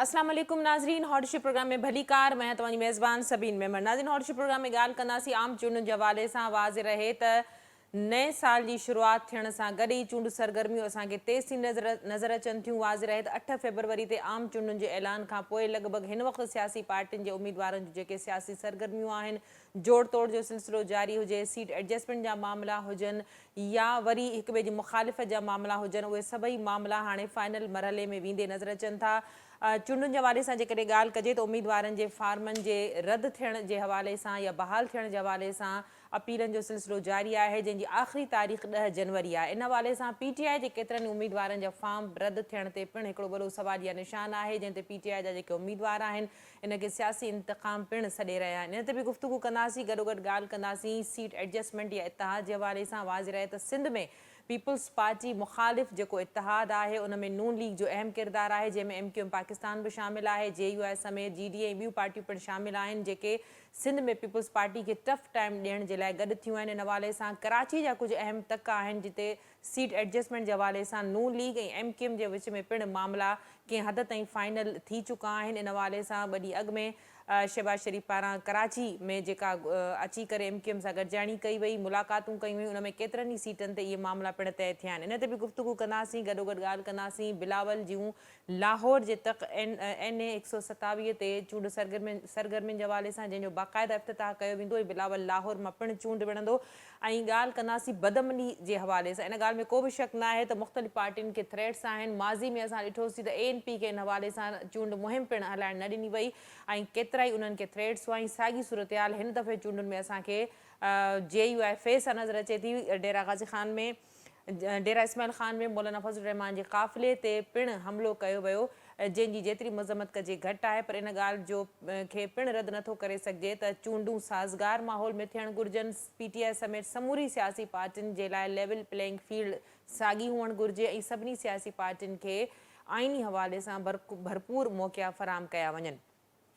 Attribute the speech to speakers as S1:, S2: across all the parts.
S1: अस्सलाम वालेकुम नाज़रीन, हॉटशिप प्रोग्राम में भली कार मैं तव्हांजी मेज़बान सबीन मेमर। नाज़रीन, हॉटशिप प्रोग्राम में ॻाल्हि कंदासीं आम चूंडुनि जे हवाले सां। वाज़े रहे त नए साल जी शुरुआत थियण सां गॾु ई चूंड सरगर्मियूं असांखे तेज़ थी नज़र अचनि थियूं। वाज़े रहे त 8 फरवरी ते आम चूंडुनि जे ऐलान खां पोइ लॻभॻि हिन वक़्तु सियासी पार्टियुनि जे उम्मीदवारनि जूं जेके सियासी सरगर्मियूं आहिनि, जोड़ तोड़ जो सिलसिलो जारी हुजे, सीट एडजस्टमेंट जा मामला हुजनि या वरी हिक ॿिए जी मुखालिफ़त जा मामला हुजनि, उहे सभई मामला हाणे फाइनल मरहले में वेंदे नज़र अचनि था। चूंडुनि जे हवाले सां जेकॾहिं ॻाल्हि कजे त उम्मीदवारनि जे फार्मनि जे रद्द थियण जे हवाले सां या बहाल थियण जे हवाले सां अपीलनि जो सिलसिलो जारी आहे, जंहिंजी आख़िरी तारीख़ 10 जनवरी आहे। इन हवाले सां PTI जे केतिरनि उम्मीदवारनि जा फार्म रद्द थियण ते पिणु हिकिड़ो वॾो सवालिया निशान आहे, जंहिं ते PTI जा जेके उम्मीदवार आहिनि इनखे सियासी इंतक़ाम पिणु सॾे रहिया आहिनि। इन ते बि गुफ़्तगू कंदासीं, गॾोगॾु ॻाल्हि कंदासीं सीट एडजस्टमेंट या इतिहाद जे हवाले सां। वाज़े रहे त सिंध में पीपल्स पार्टी मुखालिफ़ जेको इतिहाद आहे उन में नून लीग जो अहम किरदारु आहे, जंहिंमें MQM पाकिस्तान बि शामिल आहे, JUI समेत GDA ऐं ॿियूं पार्टियूं पिणु शामिल आहिनि, जेके सिंध में पीपल्स पार्टी खे टफ टाइम ॾियण जे लाइ गॾु थियूं आहिनि। इन हवाले सां कराची जा कुझु अहम तक आहिनि जिते सीट एडजस्टमेंट जे हवाले सां नून लीग ऐं MQM जे विच में पिणु मामला कंहिं हद ताईं फाइनल थी चुका आहिनि। इन हवाले सां ॿ ॾींहं अॻु में शहबाज शरीफ़ पारां कराची में जेका अची करे MQM सां गॾिजाणी कई वई, मुलाक़ातूं कयूं हुयूं, उन में केतिरनि ई सीटनि ते इहे मामला पिणु तइ थिया आहिनि। इन ते बि गुफ़्तगू कंदासीं, गॾोगॾु ॻाल्हि कंदासीं बिलावल जूं लाहौर जे तक NA 127 ते चूंड सरगर्मियुनि जे हवाले सां, जंहिंजो बाक़ाइदा इफ़्तिताह कयो वेंदो ऐं बिलावल लाहौर मां पिणु चूंड विढ़ंदो। ऐं ॻाल्हि कंदासीं बदअमनी जे हवाले सां। इन ॻाल्हि में को बि शक न आहे त मुख़्तलिफ़ पार्टियुनि खे थ्रेट्स आहिनि। माज़ी में असां ॾिठोसीं त ANP खे इन हवाले सां चूंड मुहिम पिणु हलाइण न ॾिनी वई ऐं केतिरा ई उन्हनि खे थ्रेट्स हुआ। ऐं साॻी सूरत-हाल हिन दफ़े चूंडुनि में असांखे JUI फेस सां नज़र अचे थी। डेरा गाज़ी खान में डेरा इस्माइल खान में मौलाना फज़ल रहमान जे क़ाफ़िले ते पिणु हमिलो कयो वियो, जंहिंजी जेतिरी मज़म्मत कजे घटि आहे, पर इन ॻाल्हि जो खे पिणु रद्द नथो करे सघिजे त चूंडूं साज़गार माहौल में थियणु घुरिजनि। PTI समेत समूरी सियासी पार्टियुनि जे लाइ लेवल प्लेइंग फील्ड साॻी हुअणु घुरिजे ऐं सभिनी सियासी पार्टियुनि खे आइनी हवाले सां भरपूर मौक़िया फ़राहम कया वञनि।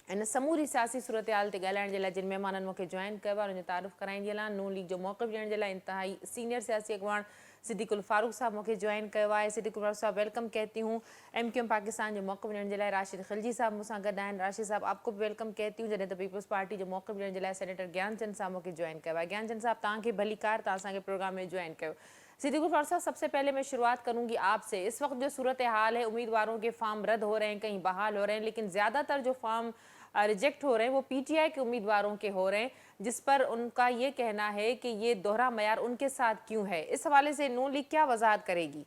S1: इन समूरी सियासी सूरत-हाल ते ॻाल्हाइण जे लाइ जिन महिमाननि मूंखे जॉइन कयो आहे उनजो तारुफ़ कराईंदी हलां। नून लीग जो मौक़िफ़ ॾियण जे लाइ इंतहाई सीनियर सियासी अॻवान सिद्दीकुल फारूक साहब मूंखे जॉइन कयो आहे। सिद्दीकुल फारूक साहब वेलकम कहती हूँ। MQM पाकिस्तान जो मौक़िफ़ ॾियण जे लाइ राशिद खिलजी साहब मूंसां गॾु आहिनि। राशिद साहब आपको भी वेलकम कहती हूँ। जॾहिं त पीपल्स पार्टी जो मौक़िफ़ ॾियण जे लाइ सेनेटर ज्ञानचंद साहब मूंखे जॉइन कयो आहे। ज्ञानचंद साहब तव्हांखे भली कार, तव्हां असांखे प्रोग्राम में जॉइन कयो। सिद्दीकुल फारूक साहब, सबसे पहले मैं शुरुआत करूँगी आपसे। इस वक्त जो सूरत हाल है, उम्मीदवारों के फार्म रद्द हो रहे हैं, कहीं बहाल हो रहे हैं, लेकिन ज़्यादातर जो फार्म रिजेक्ट हो रहे हैं वो PTI के उम्मीदवारों के हो रहे हैं, जिस पर उनका ये कहना है कि ये दोहरा मयार उनके साथ क्यों है। इस हवाले से नून लीग क्या वजाहत करेगी?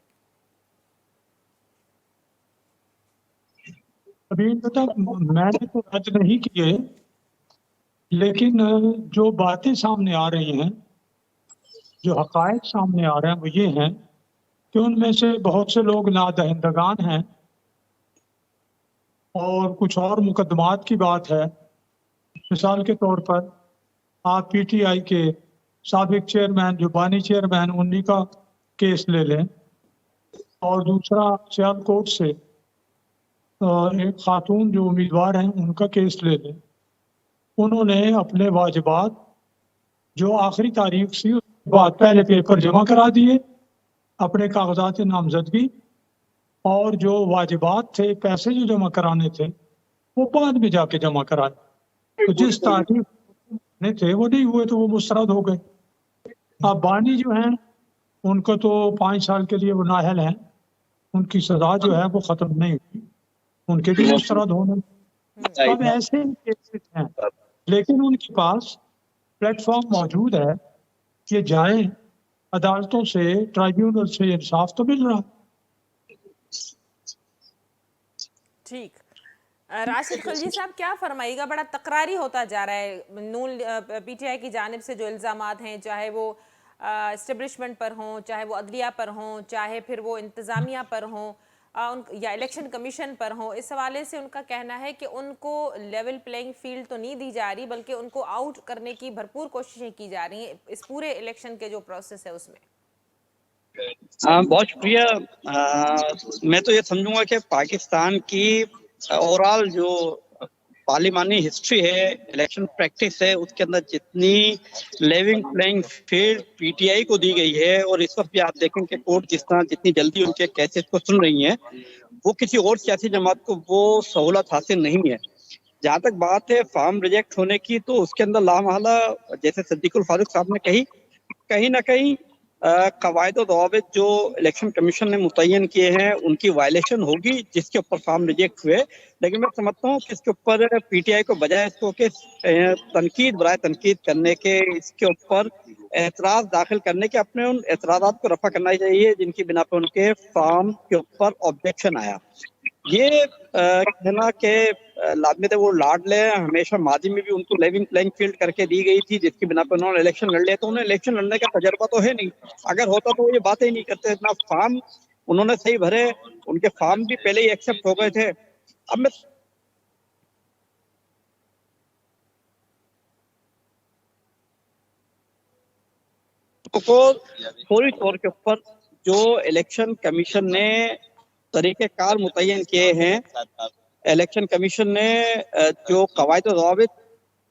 S2: अभी मतलब मैंने तो रद्द नहीं किए, लेकिन जो बातें सामने आ रही हैं, जो हक़ाइक़ सामने आ रहे हैं वो ये हैं कि उनमें से बहुत से लोग नादहिंदगान हैं और कुछ और मुकदमात की बात है। मिसाल के तौर पर आप PTI के साबिक चेयरमैन जो बानी चेयरमैन उन्हीं का केस ले लें, और दूसरा सियालकोट से एक खातून जो उम्मीदवार हैं उनका केस ले लें। उन्होंने अपने वाजिबात जो आखिरी तारीख से बाद पहले पेपर जमा करा दिए, अपने कागजात नामजदगी, और जो वाजिबात थे, पैसे जो जमा कराने थे, वो बाद में जाके जमा कराए। तो जिस तारीख में थे वो नहीं हुए तो वो मुस्तरद हो गए। अब बानी जो हैं उनको तो 5 साल के लिए वो नाअहल हैं, उनकी सजा जो है वो ख़त्म नहीं हुई, उनके भी मुस्तरद होने। अब ऐसे केसेस हैं, लेकिन उनके पास प्लेटफॉर्म मौजूद है कि जाएं अदालतों से, ट्राइब्यूनल से इंसाफ तो मिल रहा है।
S1: ठीक। राशिद खिलजी साहब क्या फरमाइएगा? बड़ा तकरारी होता जा रहा है नून PTI की जानिब से जो इल्ज़ामात हैं, चाहे वो इस्टेब्लिशमेंट पर हों, चाहे वो अदलिया पर हों, चाहे फिर वो इंतज़ामिया पर हों या इलेक्शन कमीशन पर हों, इस हवाले से उनका कहना है कि उनको लेवल प्लेइंग फील्ड तो नहीं दी जा रही, बल्कि उनको आउट करने की भरपूर कोशिशें की जा रही हैं इस पूरे इलेक्शन के जो प्रोसेस है उसमें।
S3: बहुत शुक्रिया। मैं तो ये समझूंगा कि पाकिस्तान की ओवरऑल जो पार्लिमानी हिस्ट्री है, इलेक्शन प्रैक्टिस है, उसके अंदर जितनी लेवल प्लेइंग फील्ड PTI को दी गई है, और इस वक्त भी आप देखें कि कोर्ट जितनी जल्दी उनके केसेस को सुन रही हैं, वो किसी और सियासी जमात को वो सहूलत हासिल नहीं है। जहाँ तक बात है फॉर्म रिजेक्ट होने की, तो उसके अंदर लामहला जैसे सिद्दीकुल फारूक साहब ने कही, कहीं ना कहीं कवायद और दवाबित जो इलेक्शन कमीशन ने मुतय्यन किए हैं उनकी वायलेशन होगी जिसके ऊपर फॉर्म रिजेक्ट हुए। लेकिन मैं समझता हूँ कि इसके ऊपर पीटीआई को बजाय इसको कि तनकीद बराए तनकीद करने के, इसके ऊपर एतराज दाखिल करने के, अपने उन एतराज़ात को रफा करना चाहिए जिनकी बिना पे उनके फॉर्म के ऊपर ऑब्जेक्शन आया। ये कहना कि लादमी थे वो लाड ले, हमेशा माजी में भी उनको लेवलिंग प्लेइंग फील्ड करके दी गई थी जिसकी बिना पर उन्होंने इलेक्शन लड़ लिया, तो उन्हें इलेक्शन लड़ने का तजर्बा तो है नहीं। अगर होता तो ये बातें ही नहीं करते। इतना फॉर्म उन्होंने सही भरे, उनके फॉर्म भी पहले ही एक्सेप्ट हो गए थे। अब मैं को फौरी तौर के ऊपर जो इलेक्शन कमीशन ने तरीक़ेकार मुतय्यन किए हैं, इलेक्शन कमीशन ने जो कवायद और ज़वाबित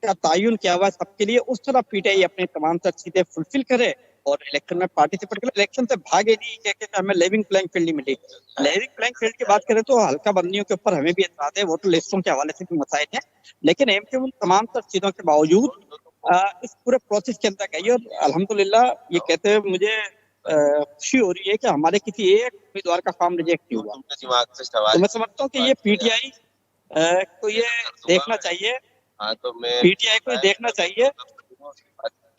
S3: का तयन किया हुआ है सबके लिए, उस तरह पीटीआई अपनी तमाम चीजें फुलफिल करे और इलेक्शन में पार्टिसिपेट करे, इलेक्शन से भागे नहीं कि हमें लेवलिंग प्लेइंग फील्ड नहीं मिली। लेवलिंग प्लेइंग फील्ड की बात करें तो हल्का बंदियों के ऊपर हमें भी एतराज़ है, वोटर लिस्टों के हवाले से भी मसाइल हैं, लेकिन एम के उन तमाम चीजों के बावजूद इस पूरे प्रोसेस के अंदर गई और अल्हम्दुलिल्लाह ये कहते हुए मुझे खुशी हो रही है कि हमारे किसी एक उम्मीदवार का फॉर्म रिजेक्ट नहीं हुआ। तो मैं समझता हूँ कि ये पीटीआई को ये देखना चाहिए, पीटीआई को ये देखना चाहिए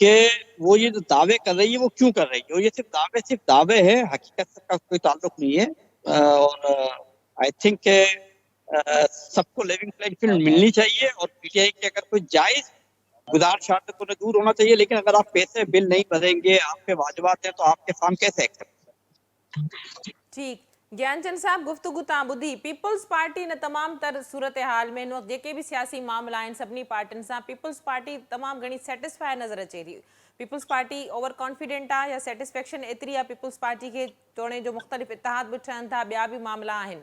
S3: कि वो ये जो दावे कर रही है वो क्यों कर रही है, और ये सिर्फ दावे हैं, हकीकत से का कोई ताल्लुक नहीं है। और आई थिंक सबको लिविंग प्लेइंग फील्ड मिलनी चाहिए और पीटीआई की अगर कोई जायज गुजारिश तो उन्हें दूर होना चाहिए। लेकिन अगर आप पैसे बिल नहीं भरेंगे, आप पे वाजिबात हैं, तो आपके फॉर्म कैसे एक्सेप्ट?
S1: ठीक, ज्ञानचंद साहब गुफ्तगू तां ॿुधी, पीपल्स पार्टी ने तमाम तर सूरत हाल में इन वक्त जेके भी सियासी मामला आहिनि सभिनी पार्टियुनि सां पीपल्स पार्टी तमाम घणी सेटिस्फाई नज़र अचे थी। पीपल्स पार्टी ओवर कॉन्फिडेंट आहे या सेटिस्फेक्शन एतिरी आहे पीपल्स पार्टी के तोड़े जो मुख़्तलिफ़ इतिहाद भी ठहनि था, ॿिया भी मामला आहिनि?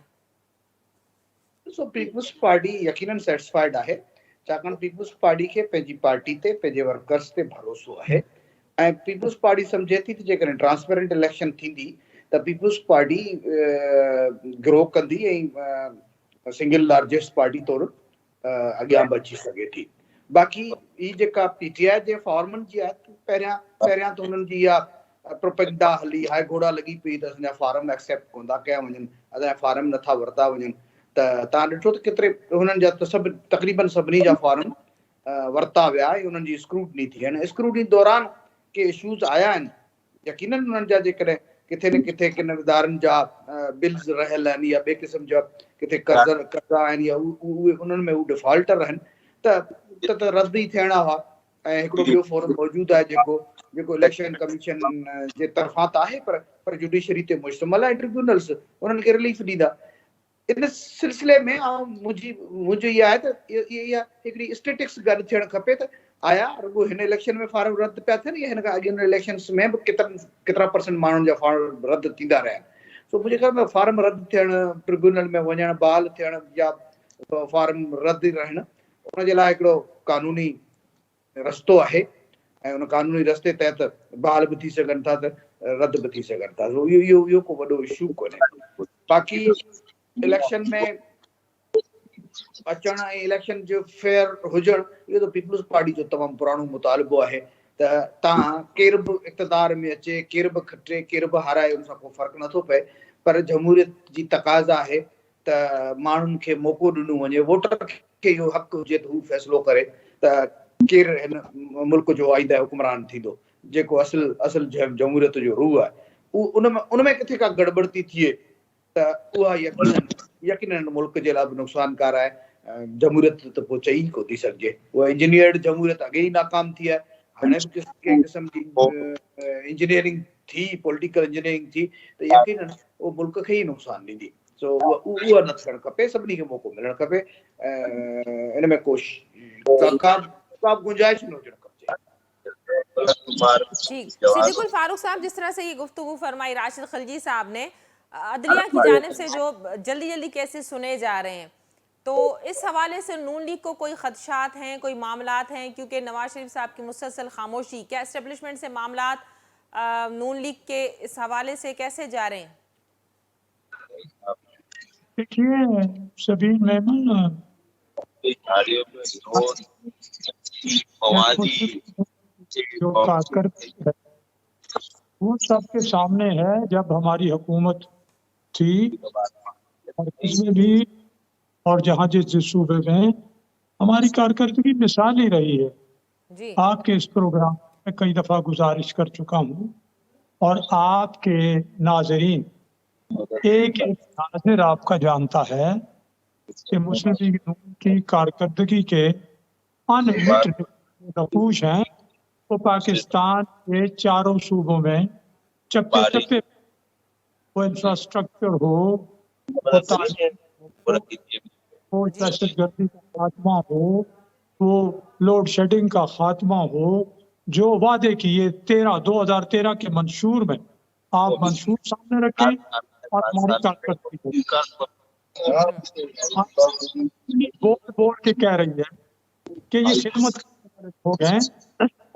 S4: सो पीपल्स पार्टी यकीनन सेटिस्फाइड आहे, छाकाणि पीपल्स पार्टी खे पंहिंजी पार्टी ते पंहिंजे वर्कर्स ते भरोसो आहे ऐं पीपल्स पार्टी सम्झे थी त जेकॾहिं ट्रांसपेरेंट इलेक्शन थींदी त पीपल्स पार्टी ग्रो कंदी ऐं सिंगल लार्जेस्ट पार्टी तौरु अॻियां बची सघे थी। बाक़ी ही जेका पीटीआई जे फॉर्मनि जी आहे, पहिरियां त हुननि जी इहा प्रोपेगेंडा हली, हाय घोड़ा लॻी पई त असांजा फार्म एक्सेप्ट कोन था कया वञनि, असांजा फार्म नथा वरिता वञनि। त तव्हां ॾिठो त केतिरे हुननि जा त तक़रीबन सभिनी जा फॉर्म वरिता विया ऐं हुननि जी स्क्रूटनी थी। हाणे स्क्रूटनी दौरान के इशूज़ आया आहिनि, यकीनन हुननि जा जेकॾहिं किथे न किथे किन इदारनि जा बिल्स रहियल आहिनि या ॿिए क़िस्म जा किथे कर्ज़ा आहिनि या उहे उन्हनि में हू डिफॉल्टर आहिनि त रद्द ई थियणा हुआ। ऐं हिकिड़ो ॿियो फोरम मौजूदु आहे जेको इलेक्शन कमीशन जे तरफ़ां त आहे पर जुडिशरी ते मुश्तमिल आहे, ट्रिब्यूनल्स उन्हनि खे रिलीफ ॾींदा। इन सिलसिले में मुंहिंजो इहा आहे त इहा हिकिड़ी स्टेटिक्स गॾु थियणु खपे त आया रुॻो हिन इलेक्शन में फार्म रद्द पिया थियनि या हिन खां अॻिए इलेक्शन्स में बि केतिरा परसेंट माण्हुनि जा फार्म रद्द थींदा रहिया। सो मुंहिंजे ख़्याल में फार्म रद्द थियणु, ट्रिब्यूनल में वञणु, बहाल थियणु या फार्म रद्द रहणु, उनजे लाइ हिकिड़ो कानूनी रस्तो आहे ऐं उन कानूनी रस्ते तहत बहाल बि थी सघनि था त रद्द बि थी सघनि था। इहो को वॾो इशू कोन्हे। बाक़ी इलेक्शन में अचण ऐं इलेक्शन जो फेयर हुजणु इहो त पीपल्स पार्टी जो तमामु पुराणो मुतालबो आहे त तव्हां केर बि इक़्तिदार में अचे, केर बि खटे, केर बि हाराए, उन सां को फ़र्क़ु नथो पए, पर जमहूरियत जी तक़ाज़ा आहे त माण्हुनि खे मौक़ो ॾिनो वञे, वोटर खे इहो हक़ हुजे त हू फ़ैसिलो करे त केरु हिन मुल्क जो आईंदा हुकुमरान थींदो, जेको असुल जमहूरियत जो रूह आहे। उन में किथे का गड़बड़ थी थिए त उहा यकीनन मुल्क जे लाइ बि नुक़सानकार आहे। जमहूरियत त पोइ चई कोन थी सघिजे, उहा इंजीनियर्ड जमहूरियत अॻे ई नाकाम थी आहे। हाणे बि कंहिं क़िस्म जी इंजीनियरिंग थी, पॉलिटिकल इंजीनियरिंग थी त यकीनन उहो मुल्क खे ई नुक़सान ॾींदी। सो उहा न थियणु खपे, सभिनी खे मौक़ो मिलणु खपे, इन में का गुंजाइश न हुजणु खपे।
S1: ठीक, सिद्दीकुल फारूक साहब, जिस तरह से ये गुफ्तगू फरमाई राशिद खलजी साहब ने, अदलिया की जानिब से जो जल्दी केसेस सुने जा रहे हैं, तो इस हवाले से नून लीग को कोई खदशात हैं, कोई मामलात हैं? क्योंकि नवाज शरीफ साहब की मुसलसल खामोशी, क्या एस्टेब्लिशमेंट से मामलात नून लीग के इस हवाले से कैसे जा रहे हैं?
S2: देखिए सभी मेमन जो कारकर्दगी है वो सबके सामने है। जब हमारी हुकूमत थी और इसमें भी और जहाँ जिस सूबे में हमारी कारकर्दगी मिसाल ही रही है।
S1: जी
S2: आपके इस प्रोग्राम में कई दफा गुजारिश कर चुका हूँ और आपके नाजरीन एक एक नाज़िर आपका जानता है कि मुस्लिम लीग नून की कारकर्दगी के अनमिट नकूश हैं। वो पाकिस्तान के चारों सूबों में चप्पे चप्पे, वो इंफ्रास्ट्रक्चर हो, वो तालीम हो, वो दहशतगर्दी का खात्मा हो, वो लोड शेडिंग का खात्मा हो, जो वादे किए 2013 के मंशूर में आप मंशूर सामने रखें और हमारी कारकर्दगी बोल बोल के कह रही है कि ये खिदमत हो गए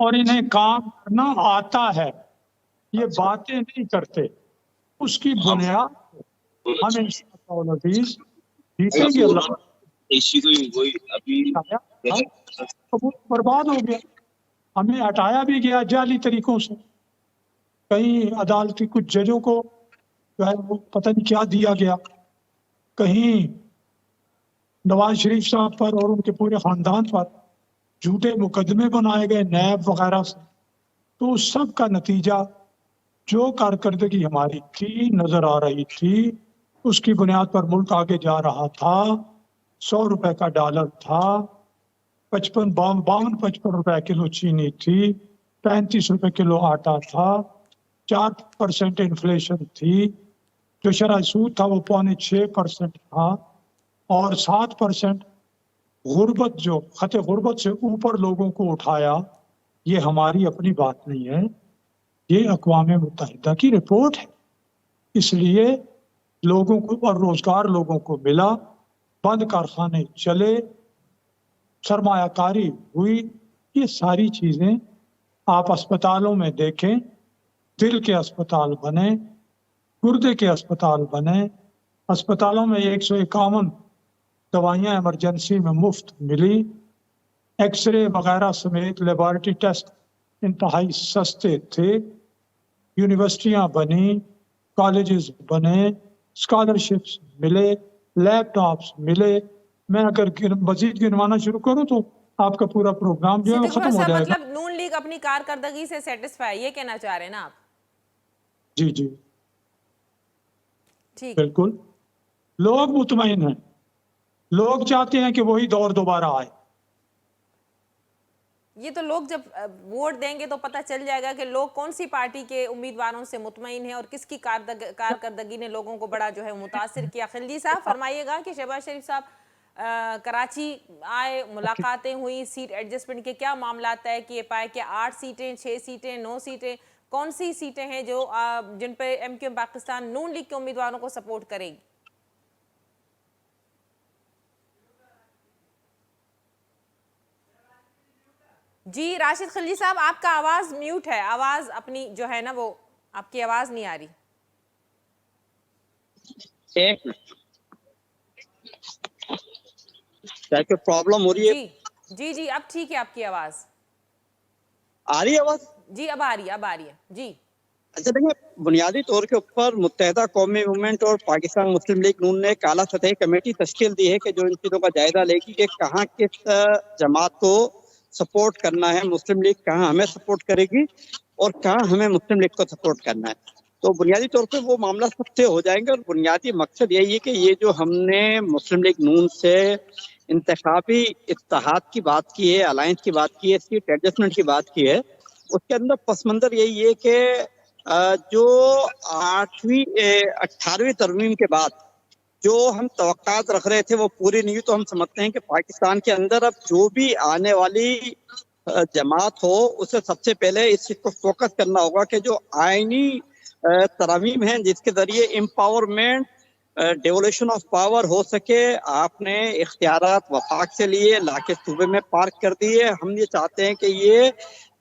S2: और इन्हें काम करना आता है, ये बातें नहीं करते। उसकी बुनियाद हम इंशाअल्लाह जीतेंगे। अल्लाह तो वो बर्बाद हो गया, हमें हटाया भी गया जाली तरीकों से। कहीं अदालती कुछ जजों को जो है वो पता नहीं क्या दिया गया, कहीं नवाज शरीफ साहब पर और उनके पूरे खानदान पर झूठे मुकदमे बनाए गए नैब वगैरह से। तो उस सब का नतीजा जो कारकर्दगी हमारी थी नजर आ रही थी, उसकी बुनियाद पर मुल्क आगे जा रहा था। 100 रुपए का डॉलर था, 55 रुपए किलो चीनी थी, 35 रुपए किलो आटा था, 4% इन्फ्लेशन थी, जो शरह सूद था वो 5.6% था और 7% गुर्बत, जो खत गुर्बत से ऊपर लोगों को उठाया। ये हमारी अपनी बात नहीं है, ये अक़वाम मुत्तहिदा की रिपोर्ट है। इसलिए लोगों को और रोजगार लोगों को मिला, बंद कारखाने चले, सरमायाकारी हुई। ये सारी चीजें आप अस्पतालों में देखें, दिल के अस्पताल बने, गुर्दे के अस्पताल बने, अस्पतालों में 151 दवाइयाँ इमरजेंसी में मुफ्त मिली, एक्सरे वगैरह समेत लेबॉरेटरी टेस्ट इंतहाई सस्ते थे, यूनिवर्सिटियाँ बनी, कॉलेजेस बने, स्कॉलरशिप्स मिले, लैपटॉप्स मिले। मैं अगर मजीद गिनवाना शुरू करूँ तो आपका पूरा प्रोग्राम जो है खत्म हो जाएगा।
S1: मतलब नून लीग अपनी कारकर्दगी से सेटिस्फाई, ये कहना चाह रहे हैं ना आप?
S2: जी जी
S1: ठीक,
S2: बिल्कुल, लोग मुतमईन हैं, लोग चाहते हैं कि वही दौर दोबारा आए।
S1: ये तो लोग जब वोट देंगे तो पता चल जाएगा कि लोग कौन सी पार्टी के उम्मीदवारों से मुतमईन हैं और किसकी कारकर्दगी ने लोगों को बड़ा जो है मुतासिर किया। खिलजी साहब फरमाइएगा कि शहबाज शरीफ साहब कराची आए, मुलाकातें हुई, सीट एडजस्टमेंट के क्या मामला तय किए पाए कि 8 सीटें, 6 सीटें, 9 सीटें, कौन सी सीटें हैं जो जिन पे एमक्यूएम पाकिस्तान नून लीग के उम्मीदवारों को सपोर्ट करेगी? जी राशिद खिलजी साहब, आपका आवाज म्यूट है, आवाज अपनी जो है ना वो आपकी आवाज नहीं आ रही।
S3: एक क्या प्रॉब्लम हो रही है?
S1: जी जी जी, अब ठीक है, आपकी आवाज
S3: आ रही है आवाज?
S1: जी अब आ रही है, अब आ रही है जी।
S3: अच्छा देखिए, बुनियादी तौर के ऊपर मुत्तहिदा कौमी मूवमेंट और पाकिस्तान मुस्लिम लीग नून ने काला सतही कमेटी तश्कील दी है कि जो इन चीज़ों का जायजा लेगी कि कहाँ किस जमात को सपोर्ट करना है, मुस्लिम लीग कहाँ हमें सपोर्ट करेगी और कहाँ हमें मुस्लिम लीग को सपोर्ट करना है। तो बुनियादी तौर पे वो मामला सबसे हो जाएंगे और बुनियादी मकसद यही है कि ये जो हमने मुस्लिम लीग नून से इंतखाबी इत्तेहाद की बात की है, अलायंस की बात की है, सीट एडजस्टमेंट की बात की है, उसके अंदर पस मंजर यही है कि जो 18वीं तरमीम के बाद जो हम तवक्कात रख रहे थे वो पूरी नहीं हुई। तो हम समझते हैं कि पाकिस्तान के अंदर अब जो भी आने वाली जमात हो उसे सबसे पहले इस चीज को फोकस करना होगा कि जो आईनी तरमीम है जिसके जरिए एम्पावरमेंट, डेवोल्यूशन ऑफ पावर हो सके। आपने इख्तियारात वफाक से लिए लाके सूबे में पार्क कर दिए। हम ये चाहते हैं कि ये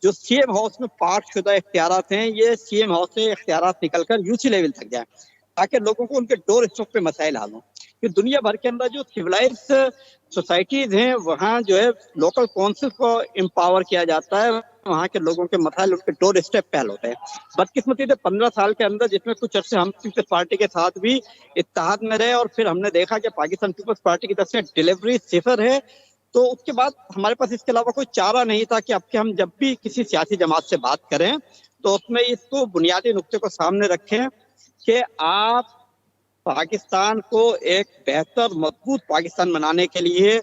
S3: जो सीएम हाउस में पार्क शुदा इख्तियारात हैं, ये सीएम हाउस से इख्तियारात निकल कर यूसी लेवल तक जाए। ताकि लोगों को उनके डोर स्टॉप पे मसाइल हल हों। कि दुनिया भर के अंदर जो सिविलाइज सोसाइटीज हैं वहाँ जो है लोकल काउंसिल को एम्पावर किया जाता है, वहाँ के लोगों के मसाइल उनके डोर स्टेप पे हल होते हैं। बदकिस्मती से 15 साल के अंदर, जिसमें कुछ अरसे हम पीपल्स पार्टी के साथ भी इत्तेहाद में रहे और फिर हमने देखा कि पाकिस्तान पीपल्स पार्टी की तरफ से डिलीवरी सिफर है, तो उसके बाद हमारे पास इसके अलावा कोई चारा नहीं था कि अब कि हम जब भी किसी सियासी जमात से बात करें तो उसमें इसको बुनियादी नुक्ते को सामने रखें कि आप पाकिस्तान को एक बेहतर मजबूत पाकिस्तान बनाने के लिए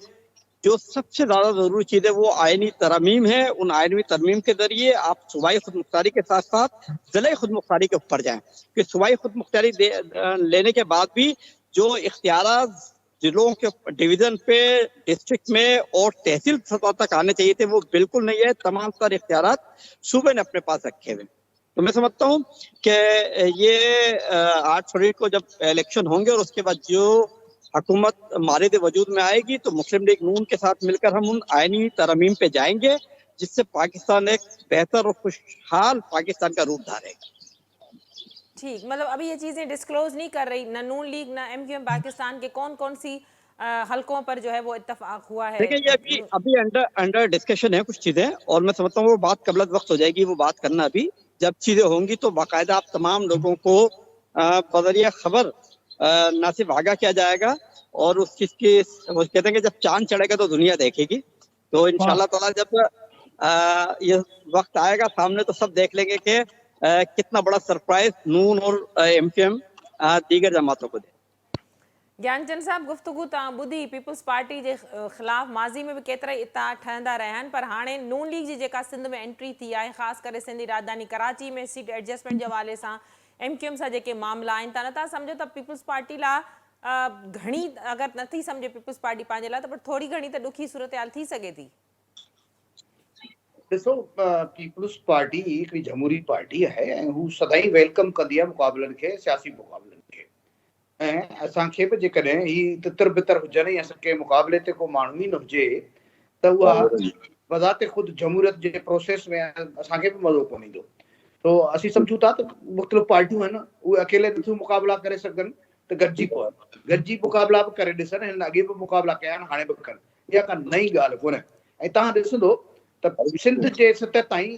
S3: जो सबसे ज्यादा जरूरी चीज है वो आईनी तरमीम है। उन आईनी तरमीम के जरिए आप सूबाई खुद मुख्तारी के साथ साथ जिले खुद मुख्तारी के ऊपर जाएं, कि सूबाई खुद मुख्तारी लेने के बाद भी जो इख्तियारात जिलों के डिवीजन पे, डिस्ट्रिक्ट में और तहसील सतह तक आने चाहिए थे वो बिल्कुल नहीं है। तमाम सारे इख्तियारात सूबे ने अपने पास रखे हुए। तो मैं समझता हूँ कि ये 8 फरवरी को जब इलेक्शन होंगे और उसके बाद जो हुकूमत मारिद वजूद में आएगी तो मुस्लिम लीग नून के साथ मिलकर हम उन आईनी तरमीम पे जाएंगे जिससे पाकिस्तान एक बेहतर और खुशहाल पाकिस्तान का रूप धारेगा।
S1: ठीक, मतलब अभी ये चीजें डिस्क्लोज नहीं कर रही ना नून लीग ना MQM पाकिस्तान के कौन कौन सी हलकों पर जो है वो इत्तफाक हुआ है?
S3: देखिए ये अभी अंडर डिस्कशन है कुछ चीजें, और मैं समझता हूँ वो बात कबल वक्त हो जाएगी। वो बात करना अभी, जब चीजें होंगी तो बाकायदा आप तमाम लोगों को बजरिया खबर ना सिर्फ आगाह किया जाएगा और उस चीज की वो कहते हैं कि जब चांद चढ़ेगा तो दुनिया देखेगी। तो इंशाल्लाह ताला जब ये वक्त आएगा सामने तो सब देख लेंगे कि कितना बड़ा सरप्राइज नून और MQM दीगर जमातों को दे।
S1: ज्ञानचंद साहब, गुफ्तगू तव्हां ॿुधी पीपल्स पार्टी जे ख़िलाफ़ माज़ी में भी केतिरा इत्तेहाद ठहंदा रहिया आहिनि, पर हाणे नून लीग जी जेका सिंध में एंट्री थी आहे, ख़ासि करे सिंधी राजधानी कराची में सीट एडजस्टमेंट जे हवाले सां MQM सां जेके मामला आहिनि, तव्हां नथा सम्झो त पीपल्स पार्टी लाइ घणी, अगरि नथी सम्झे पीपल्स पार्टी पंहिंजे लाइ, त पर थोरी घणी त ॾुखी सूरत हाल थी सघे थी?
S4: ॾिसो, पीपल्स पार्टी हिकिड़ी जमहूरी पार्टी आहे ऐं हू सदाई वेलकम कंदी आहे मुक़ाबलनि खे, सियासी मुक़ाबलनि खे। ऐं असांखे बि जेकॾहिं ही तितर बितर हुजनि या कंहिं मुक़ाबले ते को माण्हू ई न हुजे त उहा बज़ाते ख़ुदि जमहूरियत जे प्रोसेस में असांखे बि मज़ो कोन ईंदो। तो असीं सम्झूं था त मुख़्तलिफ़ पार्टियूं आहिनि, उहे अकेले नथियूं मुक़ाबला करे सघनि त गॾिजी पवनि, गॾिजी मुक़ाबला बि करे ॾिसनि। हिन अॻे बि मुक़ाबला कया आहिनि, हाणे बि कनि, इहा का नई ॻाल्हि कोन्हे। ऐं तव्हां ॾिसंदो त सिंध जे सतह ताईं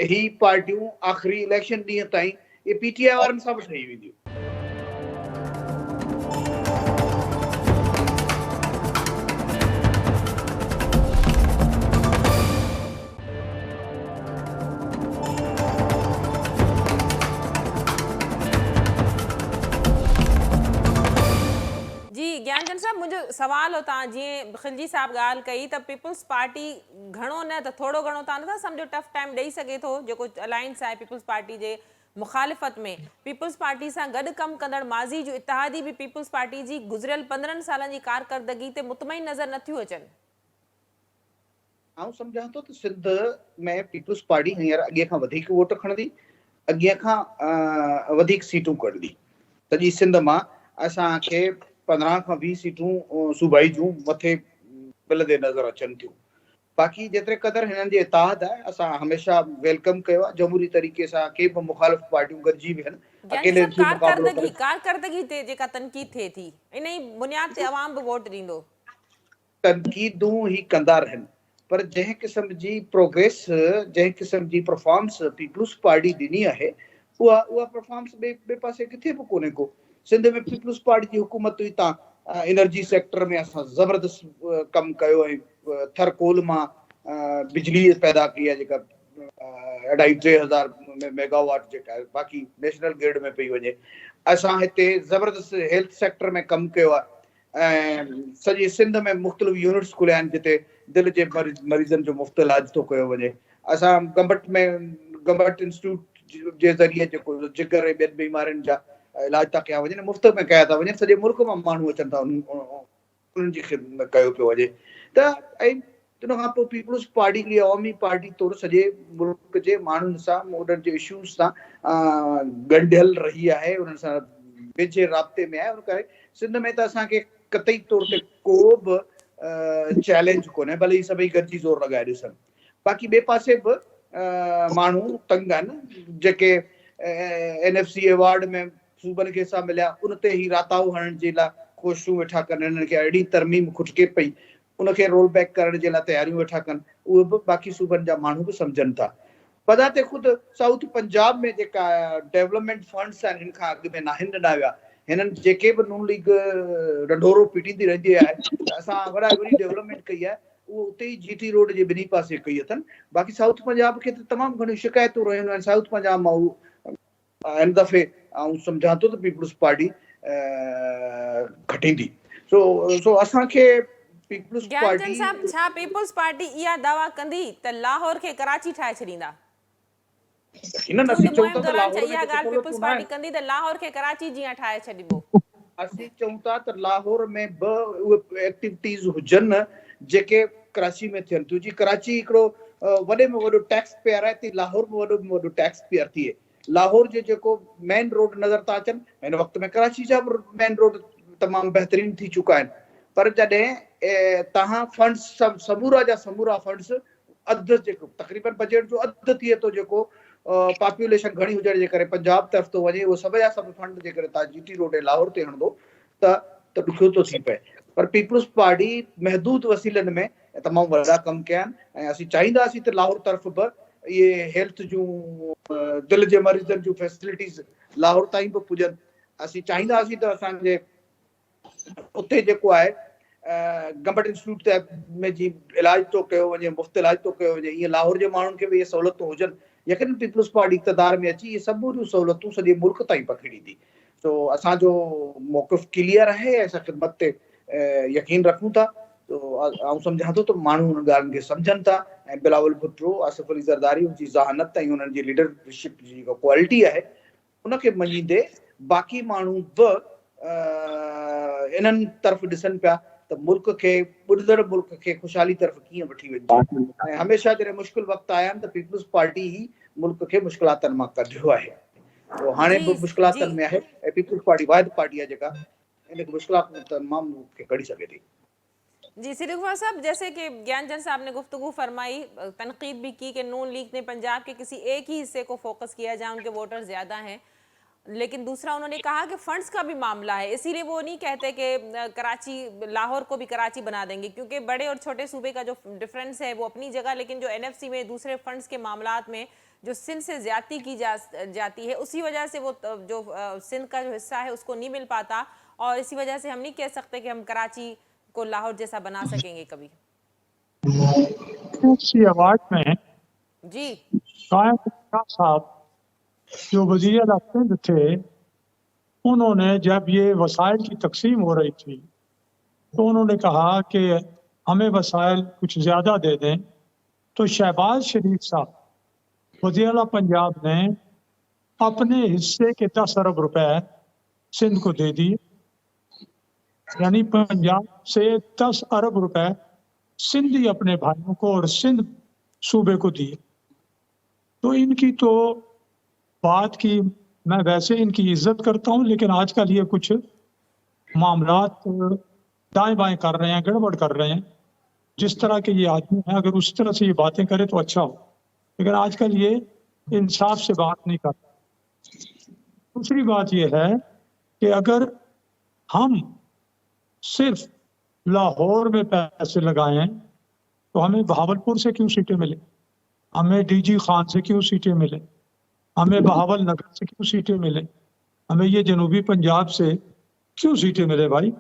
S4: ही पार्टियूं आख़िरी इलेक्शन ॾींहं ताईं ये PTI वारनि सां बि ठही वेंदियूं।
S1: ज्ञानचंद साहब, मुझे सवाल हो, तव्हां जीअं खिलजी साहब ॻाल्हि कई त पीपल्स पार्टी घणो न त थोरो घणो तव्हां नथा सम्झो टफ टाइम ॾेई सघे थो, जेको अलायंस आहे पीपल्स पार्टी जे मुखालिफ़त में पीपल्स पार्टी सां गॾु कमु कंदड़ माज़ी जो इत्तेहादी भी पीपल्स पार्टी जी गुज़िरियल 15 सालनि जी कारकर्दगी ते मुतमइन नज़र नथियूं अचनि?
S4: आउं सम्झां थो त सिंध में पीपल्स पार्टी हींअर अॻे खां वधीक वोट खणंदी, अॻे खां वधीक सीटूं कढंदी। सॼी सिंध मां असांखे 15 खां 20 सीटूं सूबाई जूं मथे बिल ते नज़र अचनि थियूं। बाक़ी जेतिरे क़दर हिननि जे इत्तेहाद आहे, असां हमेशा वेलकम कयो आहे जमहूरी तरीक़े सां। के बि मुखालिफ़ पार्टियूं गॾिजी वियनि, अकेले
S1: कारकर्दगी ते जेका तनक़ीद थिए थी, इन ई बुनियाद ते अवाम बि वोट ॾींदो।
S4: तनक़ीदूं ही कंदा रहनि, पर जंहिं क़िस्म जी प्रोग्रेस, जंहिं क़िस्म जी परफॉर्मेंस पीपल्स पार्टी ॾिनी आहे, उहा परफॉर्मेंस ॿिए पासे किथे बि कोन्हे को। सिंध में पीपल्स पार्टी जी हुकूमत हुई, तव्हां एनर्जी सेक्टर में असां ज़बरदस्त कमु कयो ऐं थरकोल मां बिजली पैदा कई आहे, जेका 2,500-3,000 मेगावाट जेका आहे, बाक़ी नेशनल ग्रिड में पई वञे। असां हिते ज़बरदस्त हेल्थ सेक्टर में कमु कयो आहे ऐं सॼी सिंध में मुख़्तलिफ़ यूनिट्स खुलिया आहिनि जिते दिलि जे मरीज़नि जो मुफ़्त इलाज थो कयो वञे। असां गम्बट इंस्टीट्यूट जे ज़रिए जेको जिगर ऐं ॿियनि बीमारियुनि जा इलाज था कया वञनि, मुफ़्त में कया था वञनि। सॼे मुल्क मां माण्हू अचनि था, उन्हनि जी ख़िदमत कयो पियो वञे। त ऐं तिन खां पोइ पीपल्स पार्टी हिकिड़ी अवामी पार्टी तौरु सॼे मुल्क जे माण्हुनि सां, उन्हनि जे इशूज़ सां ॻंढियल रही आहे, उन्हनि सां वेझे राब्ते में आहे। उन करे सिंध में त असांखे कतई तौर ते को बि चैलेंज कोन्हे, भले ही सभई गॾिजी ज़ोर लॻाए ॾिसनि। बाक़ी ॿिए पासे बि माण्हू तंग आहिनि, जेके NFC अवार्ड में सूबनि खे हिसा मिलिया उन ते ही राताऊ हणण जे लाइ कोशिशूं वेठा कनि, हिननि खे अहिड़ी तरमीम खुटके पई उनखे रोल बैक करण जे लाइ तयारियूं वेठा कनि, उहे बि बाक़ी सूबनि जा माण्हू बि सम्झनि था। बजाते ख़ुदि साउथ पंजाब में जेका डेवलपमेंट फंड्स आहिनि हिन खां अॻु में नाहिनि ॾिना विया, हिननि जेके बि नून लीग ढंढोरो पीटींदी रहंदी आहे त असां वॾी डेवलपमेंट कई आहे, उहो उते ई GT रोड जे ॿिन्ही पासे कई अथनि। बाक़ी साउथ पंजाब खे त तमामु घणियूं शिकायतूं रहियूं आहिनि साउथ पंजाब मां। हिन दफ़े ऐं सम्झां थो त पीपुल्स पार्टी घटींदी। सो असांखे पीपुल्स
S1: ज्ञानचंद
S4: पार्टी
S1: साहब, छा पीपुल्स पार्टी इहा दावा कंदी त लाहौर खे कराची ठाहे छॾींदा?
S4: हिननि असीं
S1: चूंड
S4: चऊं
S1: मुहिम
S4: था त
S1: दौरान
S4: लाहौर में
S1: इहा
S4: जेके
S1: ॻाल्हि पीपुल्स
S4: सहूलियतूं न
S1: पार्टी
S4: आहिनि,
S1: कंदी त लाहौर खे कराची जीअं ठाहे छॾिबो।
S4: असीं चऊं था त लाहौर में बि उहे एक्टिविटीज़ हुजनि जेके कराची में थियनि थियूं। जी कराची हिकिड़ो वॾे में वॾो टैक्स पेयर आहे, त लाहौर में वॾो में वॾो टैक्स पेयर थिए। लाहौर जे जेको मेन रोड नज़र था अचनि, हिन वक़्त में कराची जा बि मेन रोड तमामु बहितरीन थी चुका आहिनि, पर जॾहिं तव्हां फंड्स समूरा जा समूरा फंड्स अधु जेको तक़रीबन बजट जो अधु थिए थो, जेको पॉपुलेशन घणी हुजण जे करे पंजाब तरफ़ थो वञे, उहो सभ जा सभु फंड जे करे तव्हां GT रोड ऐं लाहौर ते हणंदो त ॾुखियो थो थी पए। पर पीपुल्स पार्टी महदूद वसीलनि में तमामु वॾा कम कया आहिनि ऐं असीं चाहींदासीं त लाहौर तरफ़ बि इहे हेल्थ जूं दिलि जे मरीज़नि जूं फैसिलिटीज़ लाहौर ताईं बि पुॼनि। असीं चाहींदासीं त असांजे उते जेको आहे गवर्नमेंट इंस्टीट्यूट में जी इलाज तो कयो वञे, मुफ़्त इलाज तो कयो वञे, ईअं लाहौर जे माण्हुनि खे बि इहे सहूलियतूं हुजनि। यकीन पीपुल्स पार्टी इक़्तिदार में अची इहे सभु सहूलियतूं सॼे मुल्क ताईं पखिड़ींदी। तो असांजो मौक़िफ़ क्लियर आहे, असां ख़िदमत ते यकीन रखूं था। तो आउं सम्झां थो त माण्हू हुन ॻाल्हियुनि खे सम्झनि था ऐं बिलावल भुट्टो, आसिफ अली ज़रदारी उनजी ज़हानत ऐं उन्हनि जी लीडरशिप जी जेका क्वालिटी आहे उनखे मञींदे बाक़ी माण्हू बि इन्हनि तरफ़ ॾिसनि पिया त मुल्क खे ॿुॾंदड़ मुल्क खे ख़ुशहाली तरफ़ कीअं वठी वञे। ऐं हमेशह जॾहिं मुश्किल वक़्तु आया आहिनि त पीपुल्स पार्टी ही मुल्क खे मुश्किलातनि मां कढियो आहे। तो हाणे बि मुश्किलातनि में आहे ऐं पीपुल्स पार्टी वाहिद पार्टी आहे जेका इन मुश्किलातनि मां मुल्क खे कढी सघे थी।
S1: जी सिद्दीक़ साहब, जैसे कि ज्ञानचंद साहब ने गुफ्तगू फरमाई, तनकीद भी की कि नून लीग ने पंजाब के किसी एक ही हिस्से को फोकस किया जहां उनके वोटर ज़्यादा हैं, लेकिन दूसरा उन्होंने कहा कि फंड्स का भी मामला है, इसीलिए वो नहीं कहते कि कराची लाहौर को भी कराची बना देंगे, क्योंकि बड़े और छोटे सूबे का जो डिफरेंस है वो अपनी जगह, लेकिन जो NFC में दूसरे फंड्स के मामलात में जो सिंध से ज्यादती की जाती है, उसी वजह से वो जो सिंध का जो हिस्सा है उसको नहीं मिल पाता, और इसी वजह से हम नहीं कह सकते कि हम कराची को लाहौर जैसा बना सकेंगे कभी।
S2: इसी आवाज में
S1: जी
S2: कायम खान साहब जो वज़ीर आला सिंध थे, उन्होंने जब ये वसाइल की तकसीम हो रही थी तो उन्होंने कहा कि हमें वसाइल कुछ ज़्यादा दे दें। तो शहबाज शरीफ साहब वज़ीर आला पंजाब ने अपने हिस्से के 10 अरब रुपए सिंध को दे दिए, यानी पंजाब से 10 अरब रुपए सिंधी अपने भाइयों को और सिंध सूबे को दिए। तो इनकी तो बात की मैं वैसे इनकी इज्जत करता हूं, लेकिन आजकल ये कुछ मामलात दाएं बाएं कर रहे हैं, गड़बड़ कर रहे हैं। जिस तरह के ये आदमी हैं, अगर उस तरह से ये बातें करे तो अच्छा हो, लेकिन आजकल ये इंसाफ से बात नहीं करते। दूसरी बात ये है कि अगर हम सिर्फ लाहौर में पैसे लगाएं तो हमें बहावलपुर से क्यों सीटें मिले, हमें DG खान से क्यों सीटें मिले, हमें बहावल नगर से क्यों सीटें मिले, हमें ये जनूबी पंजाब से क्यों सीटें मिले भाई।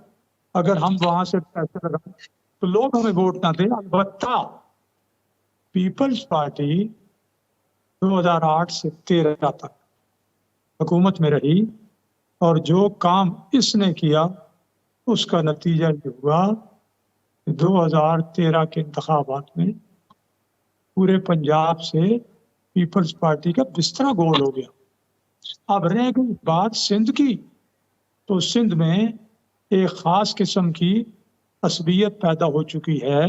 S2: अगर हम वहां से पैसे लगाएं तो लोग हमें वोट ना दें। अलबत्ता पीपल्स पार्टी 2008 से 13 तक हुकूमत में रही और जो काम इसने किया उसका नतीजा ये हुआ 2013 के इंतखाबात में पूरे पंजाब से पीपल्स पार्टी का बिस्तरा गोल हो गया। अब रह गई बात सिंध की, तो सिंध में एक ख़ास किस्म की असबियत पैदा हो चुकी है,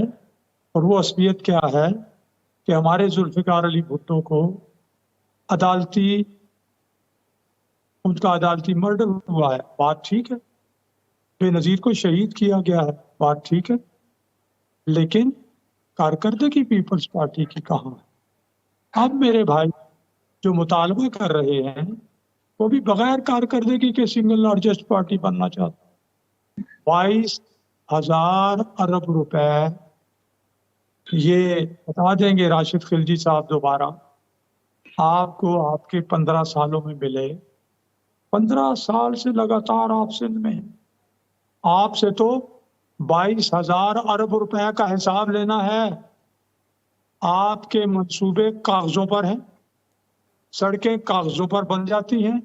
S2: और वो असबियत क्या है कि हमारे जुल्फ़िकार अली भुट्टो को उनका अदालती मर्डर हुआ है, बात ठीक है। बेनज़ीर को शहीद किया गया है, बात ठीक है, लेकिन कारकर्दगी पीपल्स पार्टी की कहाँ है। अब मेरे भाई जो मुतालबा कर रहे हैं वो भी बगैर कारकर्दगी के सिंगल लार्जेस्ट पार्टी बनना चाहता। 22,000 अरब रुपए ये बता देंगे राशिद खिलजी साहब दोबारा आपको आपके 15 सालों में मिले। 15 साल से लगातार आप सिंध में हैं। आपसे तो 22,000 अरब रुपए का हिसाब लेना है। आपके मंसूबे कागजों पर हैं, सड़कें कागजों पर बन जाती हैं,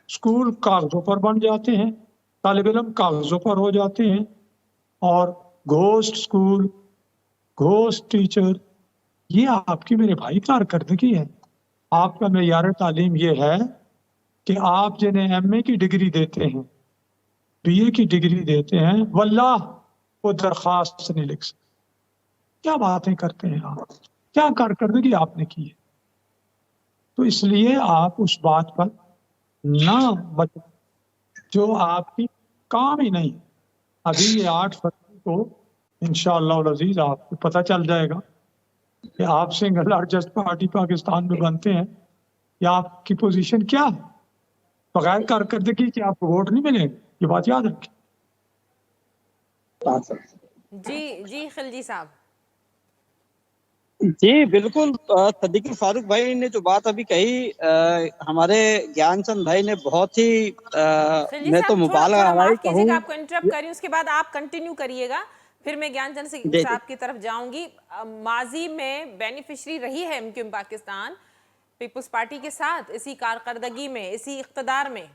S2: स्कूल कागजों पर बन जाते हैं, तालिब इल्म कागजों पर हो जाते हैं, और घोस्ट स्कूल, घोस्ट टीचर, ये आपकी मेरे भाई कारकर्दगी है। आपका मेयार तालीम ये है कि आप जिन्हें एमए की डिग्री देते हैं, बीए की डिग्री देते हैं, वल्लाह वो दरख्वास्त नहीं लिख सकते। क्या बातें करते हैं आप, क्या कारकर्दगी आपने की है। तो इसलिए आप उस बात पर ना बच जो आपकी काम ही नहीं। अभी ये 8 फरवरी को इंशाअल्लाह अज़ीज आपको पता चल जाएगा कि आप सिंगल लार्जेस्ट पार्टी पाकिस्तान में बनते हैं या आपकी पोजीशन क्या है। बगैर कारकर्दगी के आपको वोट नहीं मिलेंगे, ये बात याद रखें।
S1: जी खिलजी साहब।
S3: जी बिल्कुल, सदीक फारूक भाई ने जो बात अभी कही, हमारे ज्ञानचंद भाई ने बहुत ही मैं तो मुबालगा
S1: माफ कीजिएगा, आपको इंटरप्ट करी, उसके बाद आप कंटिन्यू करिएगा, फिर मैं ज्ञानचंद साहब की तरफ जाऊंगी। माजी में बेनिफिशरी रही है एमक्यूएम पाकिस्तान पीपल्स पार्टी के साथ इसी कारकर्दगी में, इसी इख्तदार में।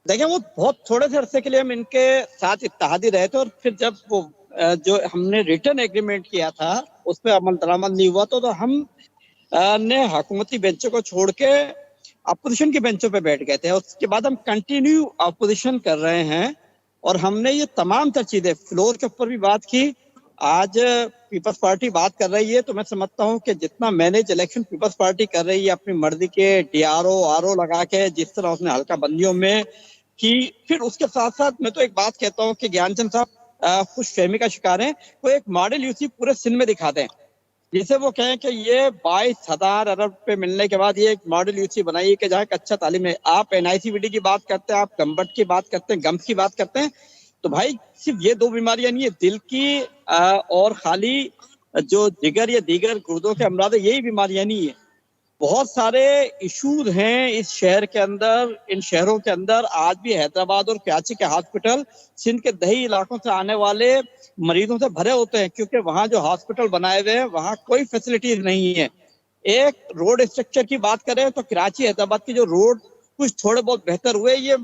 S3: देखिए, वो बहुत थोड़े से अरसे के लिए हम इनके साथ इत्तेहादी रहे थे, और फिर जब वो जो हमने रिटर्न एग्रीमेंट किया था उस पर अमल दरामद नहीं हुआ तो हम ने हुकूमती बेंचों को छोड़ के अपोजिशन की बेंचों पे बैठ गए थे। उसके बाद हम कंटिन्यू अपोजिशन कर रहे हैं, और हमने ये तमाम तर चीजें फ्लोर के ऊपर भी बात की। आज पीपल्स पार्टी बात कर रही है तो मैं समझता हूँ कि जितना मैनेज इलेक्शन पीपल्स पार्टी कर रही है अपनी मर्जी के डीआरओ आरओ लगा के, जिस तरह उसने हल्का बंदियों में की, फिर उसके साथ साथ मैं तो एक बात कहता हूँ कि ज्ञानचंद साहब खुश फहमी का शिकार है। वो एक मॉडल यूसी पूरे सिंध में दिखा दें, जिसे वो कहें कि ये 22,000 अरब पे मिलने के बाद ये एक मॉडल यूसी बनाइए कि जहाँ एक अच्छा तालीम है। आप एनआईसीवीडी की बात करते हैं, आप गम्बट की बात करते हैं, गम्स की बात करते हैं, तो भाई सिर्फ ये 2 बीमारियां नहीं है, दिल की और खाली जो जिगर या दीगर गुर्दों के अमराज है, यही बीमारियां नहीं है। बहुत सारे इश्यूज हैं इस शहर के अंदर, इन शहरों के अंदर। आज भी हैदराबाद और कराची के हॉस्पिटल सिंध के दही इलाकों से आने वाले मरीजों से भरे होते हैं, क्योंकि वहाँ जो हॉस्पिटल बनाए हुए हैं वहाँ कोई फैसिलिटीज नहीं है। एक रोड स्ट्रक्चर की बात करें तो कराची हैदराबाद के जो रोड कुछ थोड़े बहुत बेहतर हुए, ये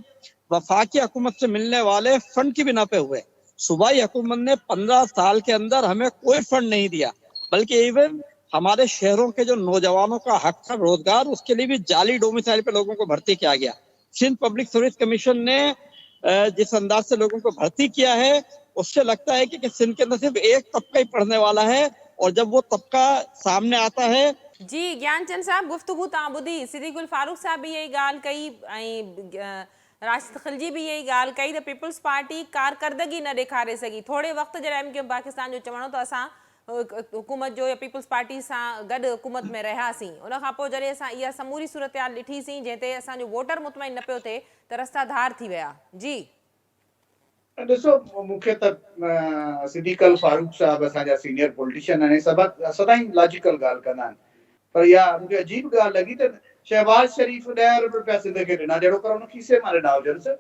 S3: वफाकी हुकूमत से मिलने वाले फंड की बिना पे हुए। सूबाई हुकूमत ने 15 साल के अंदर हमें कोई फंड नहीं दिया, बल्कि इवन हमारे शहरों के जो नौजवानों का हक था रोजगार, उसके लिए भी जाली डोमिसाइल पे लोगों को भर्ती किया गया। सिंध पब्लिक सर्विस कमीशन ने जिस अंदाज से लोगों को भर्ती किया है, उससे लगता है कि सिंध के अंदर सिर्फ एक तबका ही पढ़ने वाला है, और जब वो तबका सामने आता है।
S1: जी ज्ञानचंद साहब, गुफ्तगू ताबुदी सिद्दीकुल फारूक साहब भी यही गाल कई, राशिद खिलजी भी यही गाल कई, त पीपल्स पार्टी कारकर्दगी न ॾेखारे सघी। थोड़े वक्त जॾहिं एमक्यूएम पाकिस्तान जो चवणो त असां हुकूमत जो या पीपल्स पार्टी सां गॾु हुकूमत में रहियासीं, उन खां पोइ जॾहिं असां इहा समूरी सूरत-हाल ॾिठीसीं जंहिं ते असांजो वोटर मुतमइन न पियो थिए त रस्ता धार थी विया। जी
S4: ॾिसो, मूंखे त सिद्दीक फारूक साहब असांजा सीनियर पॉलिटिशियन आहिनि, सदाईं लॉजिकल ॻाल्हि कंदा आहिनि, पर इहा मूंखे अजीब ॻाल्हि लॻी त शहबाज शरीफ़ 10 अरब रुपया सिंध खे ॾिना, जहिड़ो कर उन खीसे मां ॾिना हुजनि।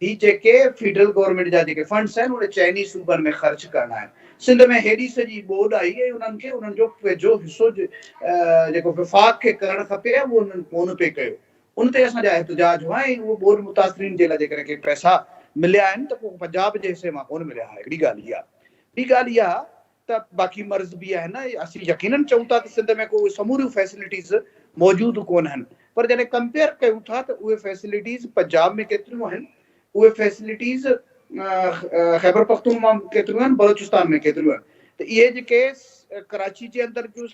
S4: ही जेके फेडरल गवर्नमेंट जा जेके फंड्स आहिनि उहे चइनी सूबनि में ख़र्च करणा आहिनि। सिंध में हेॾी सॼी ॿोॾ आई ऐं उन्हनि खे उन्हनि जो वेझो हिसो जेको विफ़ाक़ खे करणु खपे उहो उन्हनि कोन पे कयो। उन ते असांजा एहतजाज हुआ ऐं उहो ॿोॾ मुतासिरीन जे लाइ जेकॾहिं के पैसा मिलिया आहिनि त पोइ पंजाब जे हिसे मां कोन मिलिया। हिकिड़ी ॻाल्हि इहा। ॿी ॻाल्हि इहा त बाक़ी मर्ज़ बि आहिनि, असीं यकीनन चऊं था त सिंध में को समूरियूं फैसिलिटीज़ मौजूदु कोन आहिनि, पर जॾहिं कंपेयर कयूं था त उहे फैसिलिटीज़ पंजाब में केतिरियूं आहिनि, उहे फैसिलिटीज़ खैबर पख्तूनख्वा में केतिरियूं आहिनि, बलोचिस्तान में केतिरियूं आहिनि। त इहे जेके कराची जे अंदरि जूं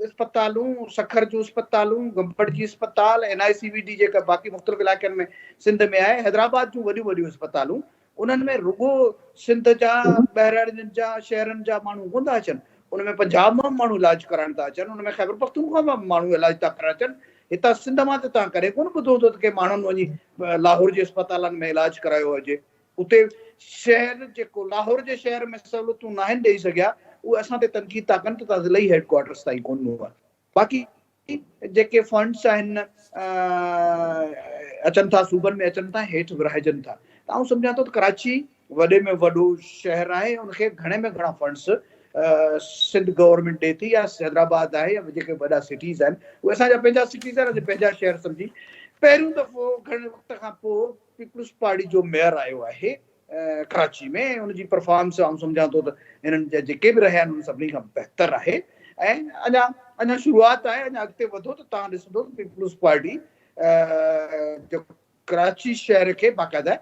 S4: अस्पतालूं, सखर जूं अस्पतालूं, गम्बट जी अस्पताल, एनआईसीवीडी जेका बाक़ी मुख़्तलिफ़ इलाइक़नि में सिंध में आहे, हैदराबाद जूं वॾियूं वॾियूं अस्पतालूं, उन्हनि में रुगो सिंध जा ॿाहिरां जा शहरनि जा माण्हू कोन था अचनि, उनमें पंजाब मां माण्हू इलाज कराइण था अचनि, उनमें खैबर पख्तूनख्वा मां माण्हू इलाज था कराइण अचनि। हितां सिंध मां त तव्हां करे कोन ॿुधो हूंदो त के माण्हुनि वञी लाहौर जे अस्पतालनि में इलाज करायो हुजे। उते शहर जेको लाहौर जे शहर में सहूलियतूं न आहिनि ॾेई सघिया, उहे असां ते तनक़ीद था कनि त तव्हां ज़िलई हेडक्वार्टर्स ताईं कोन हुआ। बाक़ी जेके फंड्स आहिनि अचनि था सूबनि में अचनि था, हेठि विरहाइजनि था। त आउं सम्झां थो त कराची वॾे में वॾो शहर आहे, उनखे घणे में घणा फंड्स सिंध गवर्नमेंट ॾिए थी, या हैदराबाद आहे, या जेके वॾा सिटीज़ आहिनि उहे असांजा पंहिंजा सिटीज़ आहिनि, पंहिंजा शहर सम्झी। पहिरियों दफ़ो घणे वक़्त खां पोइ पीपल्स पार्टी जो मेयर आयो आहे कराची में। उनजी परफॉर्मेंस आउं सम्झां थो त हिननि जा जेके बि रहिया आहिनि उन सभिनी खां बहितर आहे। ऐं अञा शुरूआत आहे, अञा अॻिते वधो त तव्हां ॾिसंदो पीपल्स पार्टी जो कराची शहर खे बाक़ाइदा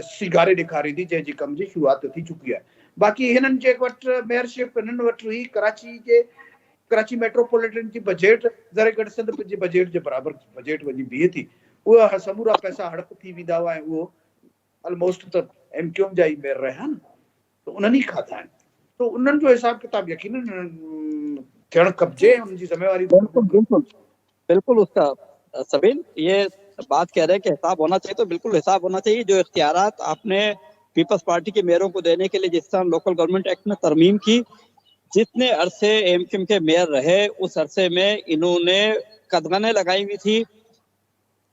S4: सिंगारे ॾेखारींदी, जंहिंजी कम जी शुरूआत थी चुकी आहे। बाक़ी हिननि जे वटि मेयरशिप हिननि वटि हुई कराची मेट्रोपॉलिटन जी बजट ज़रे गढ़ सिंध जे बजट जे बराबरि बजट वञी बीहे थी। उहा समूरा पैसा हड़प थी वेंदा हुआ, ऐं उहो ऑलमोस्ट त MQM जा ई मेयर रहिया न, त उन्हनि ई खाधा आहिनि। तो उन्हनि जो हिसाब किताब यकीनन थियणु खपिजे, उन्हनि जी ज़िम्मेवारी।
S3: बिल्कुल बिल्कुल बिल्कुल उसका सबीन ये बात कह रहे हैं कि हिसाब होना चाहिए, तो बिल्कुल हिसाब होना चाहिए। जो इख्तियारात आपने पीपल्स पार्टी के मेयरों को देने के लिए जिस तरह लोकल गवर्नमेंट एक्ट में तरमीम की, जितने अरसे MQM के मेयर रहे उस अरसे में इन्होंने कदगने लगाई हुई थी।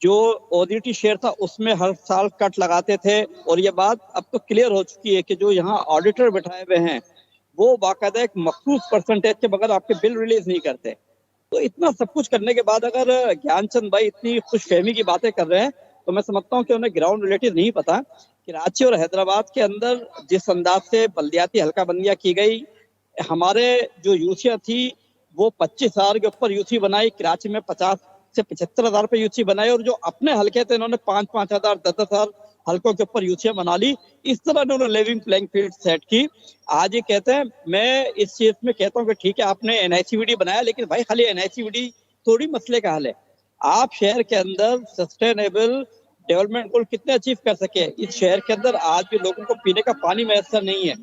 S3: जो ऑडिटी शेयर था उसमें हर साल कट लगाते थे, और ये बात अब तो क्लियर हो चुकी है कि जो यहाँ ऑडिटर बैठाए हुए हैं वो बाकायदा एक मखसूस परसेंटेज के बगैर आपके बिल रिलीज नहीं करते। तो इतना सब कुछ करने के बाद अगर ज्ञानचंद भाई इतनी खुशफहमी की बातें कर रहे हैं, तो मैं समझता हूँ कि उन्हें ग्राउंड रिलेटिव नहीं पता। कराची और हैदराबाद के अंदर जिस अंदाज से बल्दियाती हल्काबंदियां की गई, हमारे जो यूसियां थी वो 25,000 के ऊपर यूसी बनाई, कराची में 50 से 75,000 पे यूसी बनाई, और जो अपने हल्के थे इन्होंने 5,000 10,000 हल्कों के ऊपर यूसियां बना ली। इस तरह इन्होंने लिविंग प्लेइंग फील्ड सेट की। आज ये कहते हैं, मैं इस चीज में कहता हूँ कि ठीक है आपने NICVD बनाया, लेकिन भाई खाली NICVD थोड़ी मसले का हल है। आप शहर के अंदर सस्टेनेबल डेवलपमेंट गोल कितने अचीव कर सके? इस शहर के अंदर आज भी लोगों को पीने का पानी मैसर नहीं है।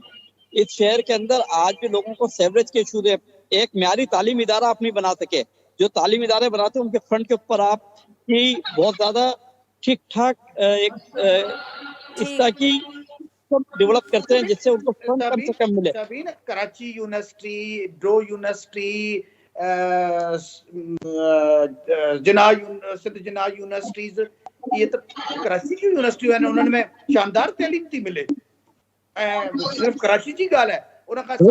S3: इस शहर के अंदर आज भी लोगों को सेवरेज के इशू है। एक म्यारी तालीम इदारा आप नहीं बना सके। जो तालीम इदारे बनाते हैं उनके फंड के ऊपर आप की बहुत ज्यादा ठीक ठाक एक इस तरह की डेवलप करते हैं जिससे उनको फंड कम से कम मिले।
S4: तभी ना Karachi university, Dow university, Sindh Jinnah universities, ये तो कराची की यूनिवर्सिटियूं आहिनि, उन्हनि में शानदार तालीम थी मिले। सिर्फ कराची जी ॻाल्हि है,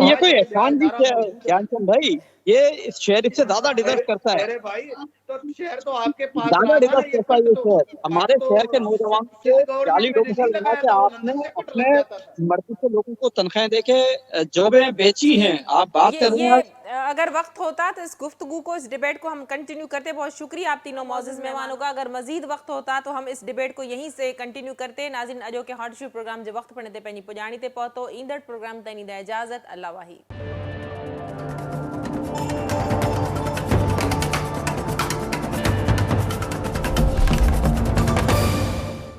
S3: ये कोई एहसान भी ज्ञानचंद भाई, ये इस शहर इससे ज्यादा डिजर्व करता है।
S4: अरे भाई तो शहर तो आपके पास
S3: ज्यादा डिजर्व करता है ये शहर। हमारे शहर के नौजवान को 40 लोगों से लगा के आपने अपने मर्जी से लोगों को तनख्वाहें देके जॉबें बेची हैं। आप बात कर रहे हैं।
S1: अगर वक्त होता तो इस गुफ्तगू को, इस डिबेट को हम कंटिन्यू करते। बहुत शुक्रिया आप तीनों मौजूद मेहमानों का। अगर मजीद वक्त होता तो हम इस डिबेट को यहीं से कंटिन्यू करते। नाज़रीन, अजो के हॉट शो प्रोग्राम जो वक्त पड़े ते पंहिंजी पुॼाणी ते पहुतो। ईंदड़ प्रोग्राम ताईं ॾींदा इजाज़त। अल्लाह वाही।